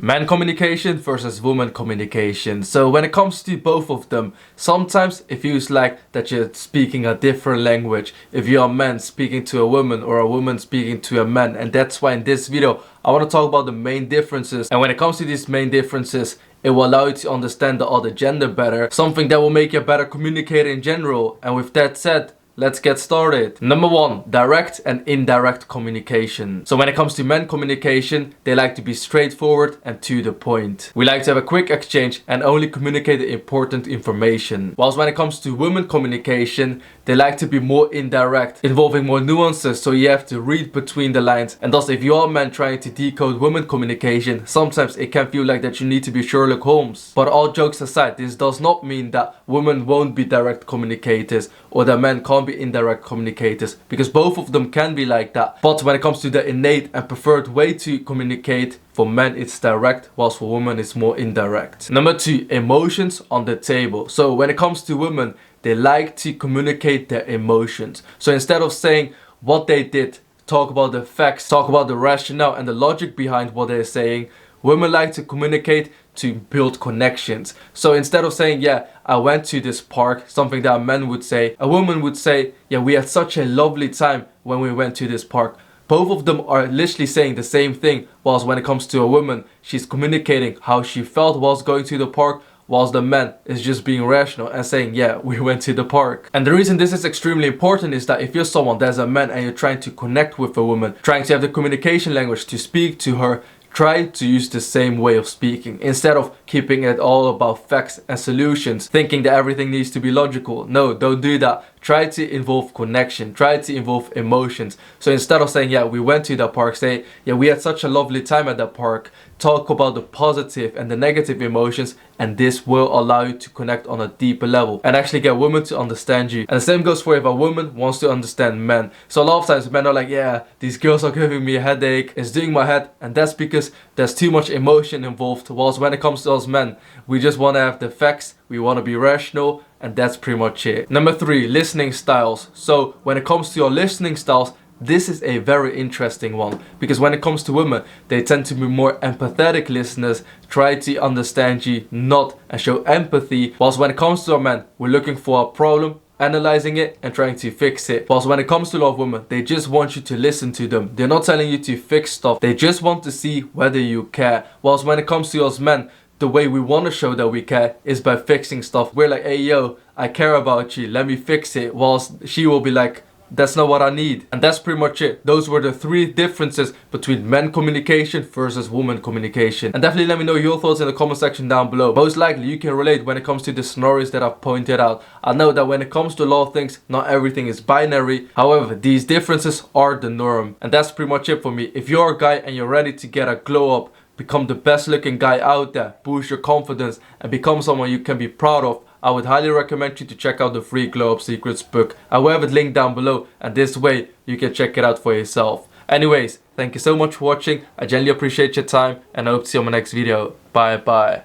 Man communication versus woman communication. So when it comes to both of them, sometimes it feels like that you're speaking a different language if you're a man speaking to a woman or a woman speaking to a man. And that's why in this video I want to talk about the main differences. And when it comes to these main differences, it will allow you to understand the other gender better, something that will make you a better communicator in general. And with that said, let's get started. Number 1, direct and indirect communication. So when it comes to men communication, they like to be straightforward and to the point. We like to have a quick exchange and only communicate the important information. Whilst when it comes to women communication, they like to be more indirect, involving more nuances, so you have to read between the lines. And thus, if you're a man trying to decode women communication, sometimes it can feel like that you need to be Sherlock Holmes. But all jokes aside, this does not mean that women won't be direct communicators or that men can't be indirect communicators, because both of them can be like that. But when it comes to the innate and preferred way to communicate, for men it's direct, whilst for women it's more indirect. Number 2, emotions on the table. So when it comes to women, they like to communicate their emotions. So instead of saying what they did, talk about the facts, talk about the rationale and the logic behind what they're saying. Women like to communicate to build connections. So instead of saying, yeah, I went to this park, something that a man would say, a woman would say, yeah, we had such a lovely time when we went to this park. Both of them are literally saying the same thing, whilst when it comes to a woman, she's communicating how she felt whilst going to the park, whilst the man is just being rational and saying, yeah, we went to the park. And the reason this is extremely important is that if you're someone that's a man and you're trying to connect with a woman, trying to have the communication language to speak to her, try to use the same way of speaking instead of keeping it all about facts and solutions, thinking that everything needs to be logical. No, don't do that. Try to involve connection, try to involve emotions. So instead of saying, yeah, we went to the park, say, yeah, we had such a lovely time at the park. Talk about the positive and the negative emotions, and this will allow you to connect on a deeper level and actually get women to understand you. And the same goes for if a woman wants to understand men. So a lot of times men are like, yeah, these girls are giving me a headache, it's doing my head, and that's because there's too much emotion involved. Whilst when it comes to us men, we just want to have the facts, we want to be rational, and that's pretty much it. Number 3, listening styles. So when it comes to your listening styles, this is a very interesting one, because when it comes to women, they tend to be more empathetic listeners, try to understand you, not and show empathy. Whilst when it comes to a man, we're looking for a problem, analyzing it and trying to fix it. Whilst when it comes to a lot of women, they just want you to listen to them. They're not telling you to fix stuff, they just want to see whether you care. Whilst when it comes to us men, the way we want to show that we care is by fixing stuff. We're like, hey yo, I care about you, let me fix it. Whilst she will be like, that's not what I need. And that's pretty much it. Those were the 3 differences between men communication versus woman communication. And definitely let me know your thoughts in the comment section down below. Most likely you can relate when it comes to the scenarios that I've pointed out. I know that when it comes to a lot of things, not everything is binary. However, these differences are the norm. And that's pretty much it for me. If you're a guy and you're ready to get a glow up, become the best looking guy out there, boost your confidence and become someone you can be proud of, I would highly recommend you to check out the free Glow Up Secrets book. I will have it linked down below, and this way you can check it out for yourself. Anyways, thank you so much for watching. I genuinely appreciate your time and I hope to see you on my next video. Bye bye.